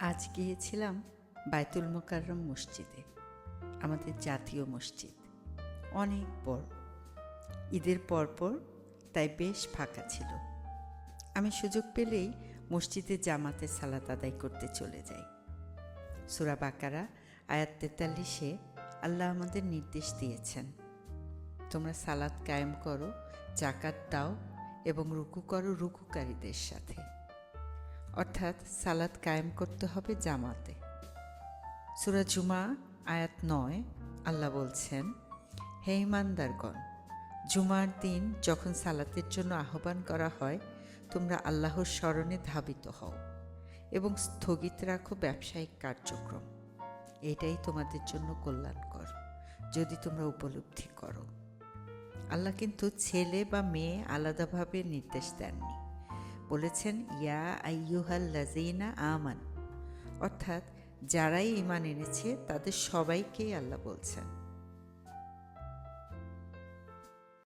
আজ গিয়েছিলাম বায়তুল মোকাররম মসজিদে, আমাদের জাতীয় মসজিদ। অনেক বড়, ঈদের পরপর, তাই বেশ ফাঁকা ছিল। আমি সুযোগ পেলেই মসজিদে জামাতে সালাত আদায় করতে চলে যাই। সূরা বাকারা আয়াত ৪৩-এ আল্লাহ আমাদের নির্দেশ দিয়েছেন, তোমরা সালাত কায়েম করো, জাকাত দাও এবং রুকু করো রুকুকারীদের সাথে। অর্থাৎ সালাত কায়েম করতে হবে জামাতে। সূরা জুমা আয়াত ৯ আল্লাহ বলছেন, হে ঈমানদারগণ, জুমার দিন যখন সালাতের জন্য আহ্বান করা হয়, তোমরা আল্লাহর স্মরণে ধাবিত হও এবং স্থগিত রাখো ব্যবসায়িক কার্যক্রম। এটাই তোমাদের জন্য কল্যাণকর যদি তোমরা উপলব্ধি করো। আল্লাহ কিন্তু ছেলে বা মেয়ে আলাদাভাবে নির্দেশ দেননি, বলেছেন ইয়া আইয়ুহাল্লাযীনা আমানু, অর্থাৎ যারাই ঈমান এনেছে তাদের সবাইকেই আল্লাহ বলছেন।